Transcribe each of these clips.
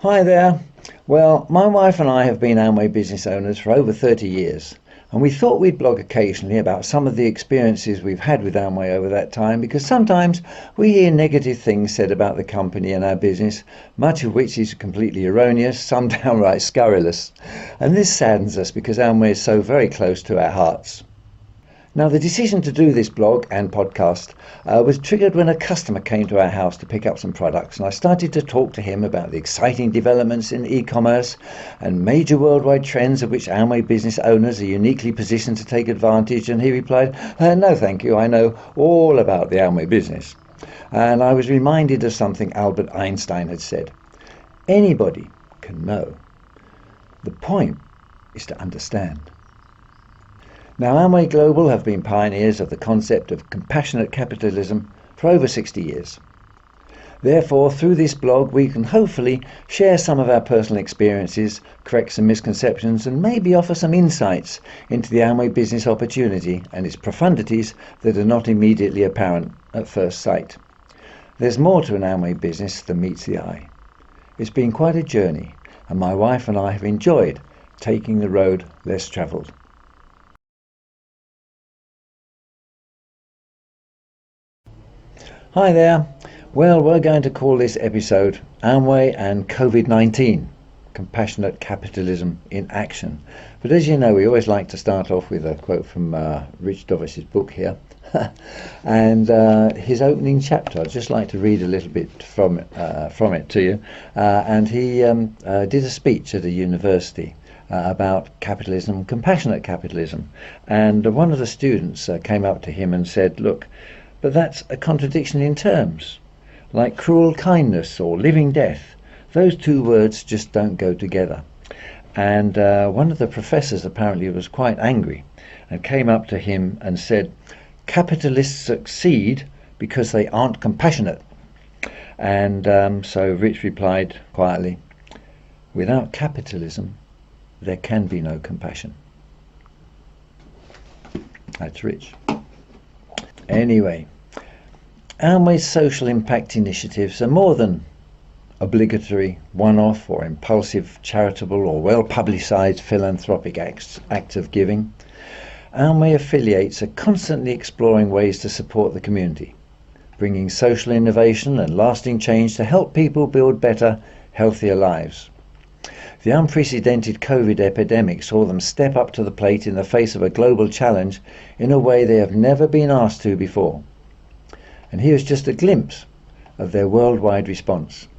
Hi there. Well, my wife and I have been Amway business owners for over 30 years, and we thought we'd blog occasionally about some of the experiences we've had with Amway over that time, because sometimes we hear negative things said about the company and our business, much of which is completely erroneous, some downright scurrilous. And this saddens us because Amway is so very close to our hearts. Now, the decision to do this blog and podcast was triggered when a customer came to our house to pick up some products, and I started to talk to him about the exciting developments in e-commerce and major worldwide trends of which Amway business owners are uniquely positioned to take advantage, and he replied, no thank you, I know all about the Amway business. And I was reminded of something Albert Einstein had said: anybody can know. The point is to understand. Now, Amway Global have been pioneers of the concept of compassionate capitalism for over 60 years. Therefore, through this blog, we can hopefully share some of our personal experiences, correct some misconceptions, and maybe offer some insights into the Amway business opportunity and its profundities that are not immediately apparent at first sight. There's more to an Amway business than meets the eye. It's been quite a journey, and my wife and I have enjoyed taking the road less travelled. Hi there. Well, we're going to call this episode Amway and COVID-19, Compassionate Capitalism in Action. But as you know, we always like to start off with a quote from Rich DeVos' book here and his opening chapter. I'd just like to read a little bit from it to you. And he did a speech at a university about capitalism, compassionate capitalism. And one of the students came up to him and said, look, but that's a contradiction in terms, like cruel kindness or living death. Those two words just don't go together. And one of the professors apparently was quite angry and came up to him and said, capitalists succeed because they aren't compassionate. And so Rich replied quietly, without capitalism, there can be no compassion. That's Rich. Anyway, Amway's social impact initiatives are more than obligatory, one-off or impulsive charitable or well-publicised philanthropic acts of giving. Amway affiliates are constantly exploring ways to support the community, bringing social innovation and lasting change to help people build better, healthier lives. The unprecedented COVID epidemic saw them step up to the plate in the face of a global challenge in a way they have never been asked to before. And here's just a glimpse of their worldwide response.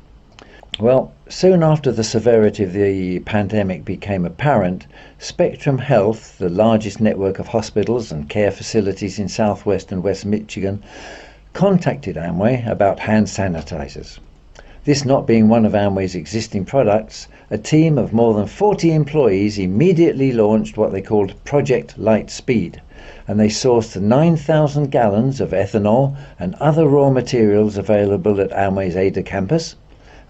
Well, soon after the severity of the pandemic became apparent, Spectrum Health, the largest network of hospitals and care facilities in Southwest and West Michigan, contacted Amway about hand sanitizers. This not being one of Amway's existing products, a team of more than 40 employees immediately launched what they called Project Lightspeed, and they sourced 9,000 gallons of ethanol and other raw materials available at Amway's Ada campus,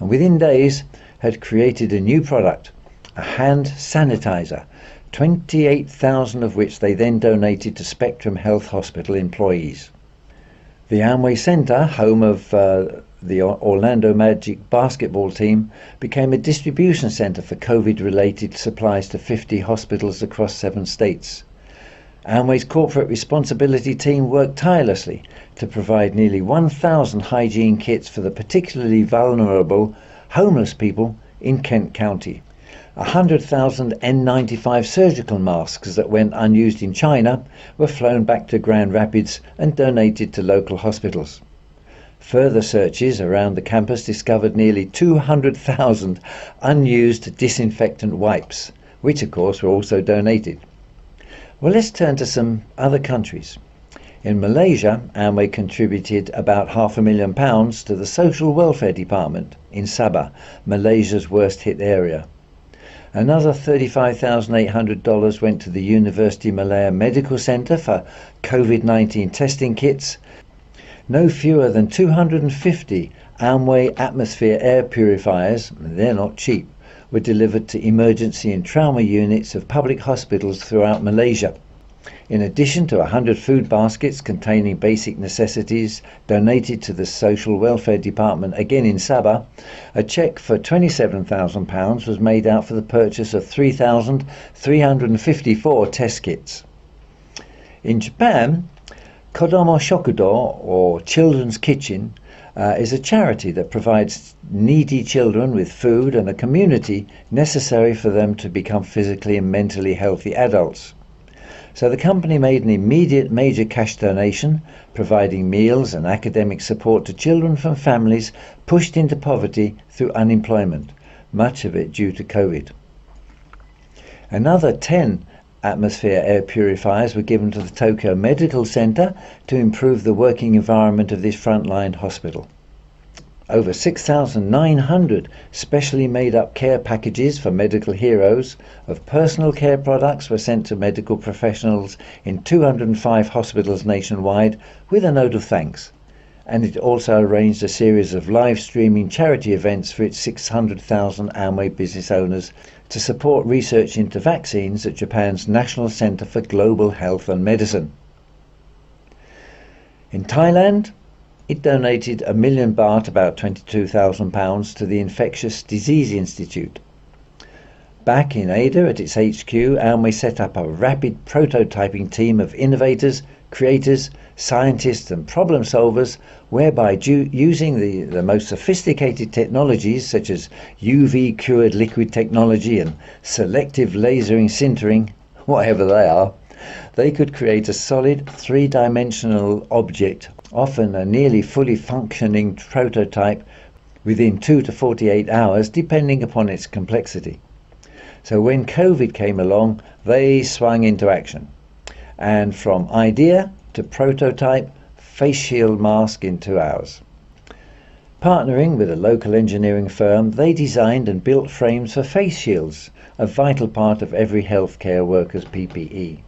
and within days had created a new product, a hand sanitizer, 28,000 of which they then donated to Spectrum Health Hospital employees. The Amway Center, home of the Orlando Magic basketball team, became a distribution center for COVID-related supplies to 50 hospitals across 7 states. Amway's corporate responsibility team worked tirelessly to provide nearly 1,000 hygiene kits for the particularly vulnerable homeless people in Kent County. 100,000 N95 surgical masks that went unused in China were flown back to Grand Rapids and donated to local hospitals. Further searches around the campus discovered nearly 200,000 unused disinfectant wipes, which of course were also donated. Well, let's turn to some other countries. In Malaysia, Amway contributed about £500,000 to the Social Welfare Department in Sabah, Malaysia's worst hit area. Another $35,800 went to the University Malaya Medical Center for COVID-19 testing kits. No fewer than 250 Amway atmosphere air purifiers, they're not cheap, were delivered to emergency and trauma units of public hospitals throughout Malaysia. In addition to 100 food baskets containing basic necessities donated to the Social Welfare Department, again in Sabah, a cheque for £27,000 was made out for the purchase of 3,354 test kits. In Japan, Kodomo Shokudo, or Children's Kitchen, is a charity that provides needy children with food and a community necessary for them to become physically and mentally healthy adults. So the company made an immediate major cash donation, providing meals and academic support to children from families pushed into poverty through unemployment, much of it due to COVID. Another 10 atmosphere air purifiers were given to the Tokyo Medical Center to improve the working environment of this frontline hospital. Over 6,900 specially made up care packages for medical heroes of personal care products were sent to medical professionals in 205 hospitals nationwide with a note of thanks. And it also arranged a series of live streaming charity events for its 600,000 Amway business owners to support research into vaccines at Japan's National Center for Global Health and Medicine. In Thailand, it donated 1 million baht, about £22,000, to the Infectious Disease Institute. Back in Ada at its HQ, Amway set up a rapid prototyping team of innovators, creators, scientists and problem solvers, whereby using the most sophisticated technologies such as UV cured liquid technology and selective lasering sintering, whatever they are, they could create a solid three-dimensional object, often a nearly fully functioning prototype, within 2 to 48 hours, depending upon its complexity. So when COVID came along, they swung into action. And from idea to prototype, face shield mask in 2 hours. Partnering with a local engineering firm, they designed and built frames for face shields, a vital part of every healthcare worker's PPE.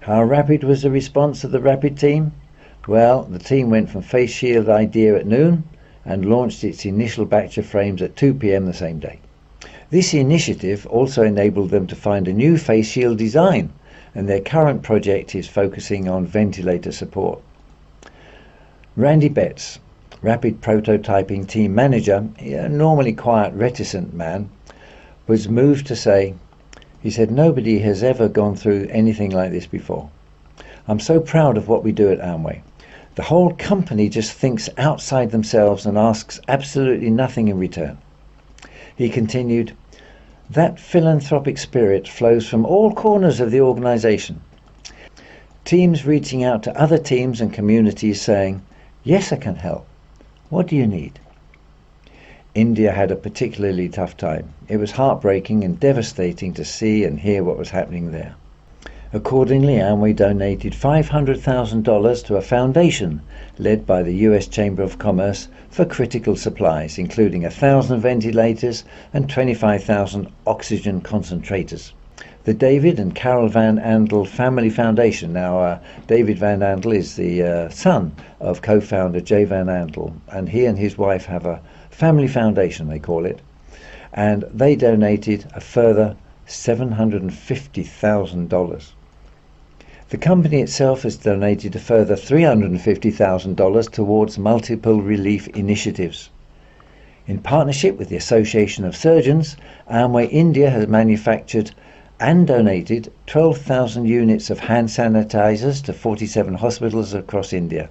How rapid was the response of the rapid team? Well, the team went from face shield idea at noon and launched its initial batch of frames at 2 p.m. the same day. This initiative also enabled them to find a new face shield design, and their current project is focusing on ventilator support. Randy Betts, rapid prototyping team manager, a normally quiet, reticent man, was moved to say, he said, "Nobody has ever gone through anything like this before. I'm so proud of what we do at Amway. The whole company just thinks outside themselves and asks absolutely nothing in return." He continued, "That philanthropic spirit flows from all corners of the organization. Teams reaching out to other teams and communities saying, 'Yes, I can help. What do you need?'" India had a particularly tough time. It was heartbreaking and devastating to see and hear what was happening there. Accordingly, Amway donated $500,000 to a foundation led by the US Chamber of Commerce for critical supplies, including 1,000 ventilators and 25,000 oxygen concentrators. The David and Carol VanAndel Family Foundation. Now, David VanAndel is the son of co-founder Jay VanAndel, and he and his wife have a family foundation, they call it, and they donated a further $750,000. The company itself has donated a further $350,000 towards multiple relief initiatives. In partnership with the Association of Surgeons, Amway India has manufactured and donated 12,000 units of hand sanitizers to 47 hospitals across India.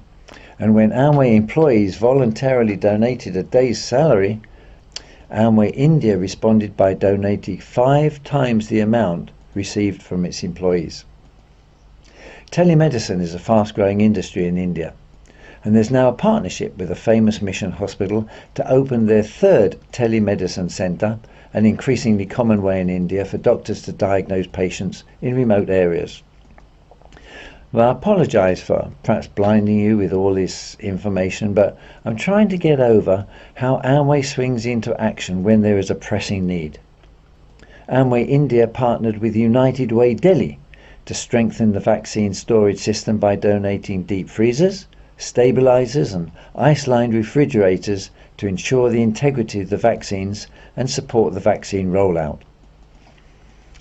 And when Amway employees voluntarily donated a day's salary, Amway India responded by donating 5 times the amount received from its employees. Telemedicine is a fast-growing industry in India, and there's now a partnership with a famous mission hospital to open their 3rd telemedicine centre, an increasingly common way in India for doctors to diagnose patients in remote areas. Well, I apologise for perhaps blinding you with all this information, but I'm trying to get over how Amway swings into action when there is a pressing need. Amway India partnered with United Way Delhi to strengthen the vaccine storage system by donating deep freezers, stabilizers and ice-lined refrigerators to ensure the integrity of the vaccines and support the vaccine rollout.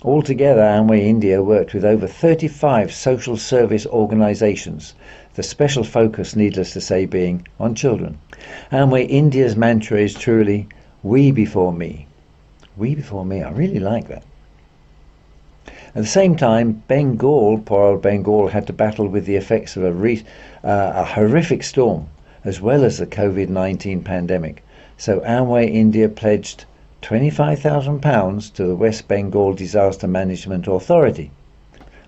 Altogether, Amway India worked with over 35 social service organisations, the special focus, needless to say, being on children. Amway India's mantra is truly, we before me. We before me, I really like that. At the same time, Bengal, poor old Bengal, had to battle with the effects of a horrific storm, as well as the COVID-19 pandemic. So Amway India pledged £25,000 to the West Bengal Disaster Management Authority.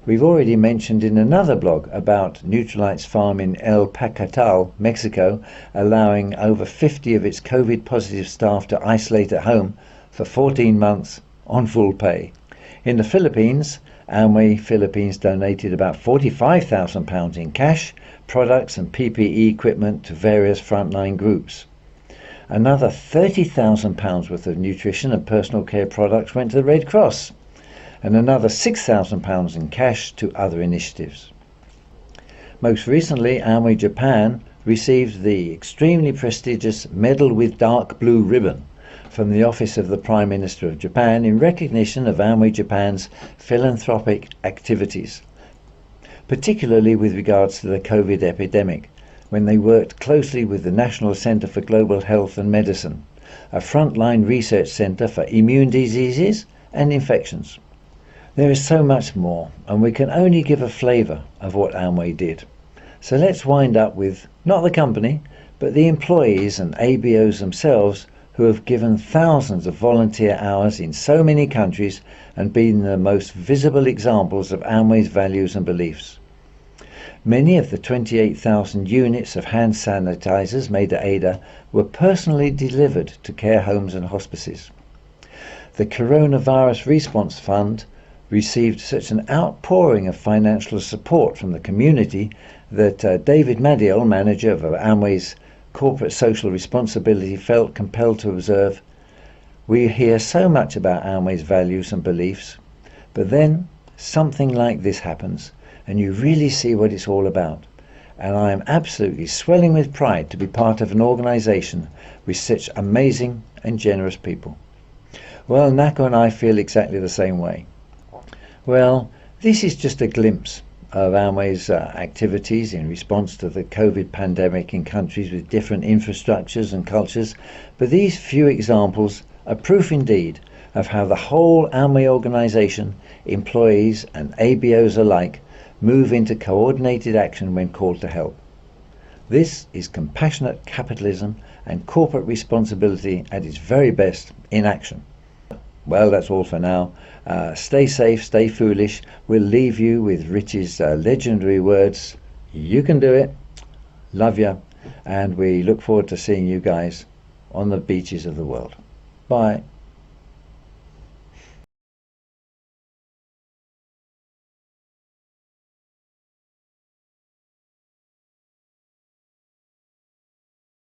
We've already mentioned in another blog about Nutrilite's farm in El Pacatal, Mexico, allowing over 50 of its COVID-positive staff to isolate at home for 14 months on full pay. In the Philippines, Amway Philippines donated about £45,000 in cash, products and PPE equipment to various frontline groups. Another £30,000 worth of nutrition and personal care products went to the Red Cross, and another £6,000 in cash to other initiatives. Most recently, Amway Japan received the extremely prestigious Medal with Dark Blue Ribbon from the Office of the Prime Minister of Japan in recognition of Amway Japan's philanthropic activities, particularly with regards to the COVID epidemic, when they worked closely with the National Centre for Global Health and Medicine, a frontline research centre for immune diseases and infections. There is so much more, and we can only give a flavour of what Amway did. So let's wind up with not the company, but the employees and ABOs themselves, who have given thousands of volunteer hours in so many countries and been the most visible examples of Amway's values and beliefs. Many of the 28,000 units of hand sanitizers made at Ada were personally delivered to care homes and hospices. The Coronavirus Response Fund received such an outpouring of financial support from the community that David VanAndel, manager of Amway's corporate social responsibility, felt compelled to observe, "We hear so much about Amway's values and beliefs, but then something like this happens and you really see what it's all about. And I am absolutely swelling with pride to be part of an organisation with such amazing and generous people." Well, Nako and I feel exactly the same way. Well, this is just a glimpse of Amway's activities in response to the COVID pandemic in countries with different infrastructures and cultures, but these few examples are proof indeed of how the whole Amway organisation, employees and ABOs alike, move into coordinated action when called to help. This is compassionate capitalism and corporate responsibility at its very best in action. Well, that's all for now. Stay safe, stay foolish. We'll leave you with Rich's legendary words. You can do it. Love ya. And we look forward to seeing you guys on the beaches of the world. Bye.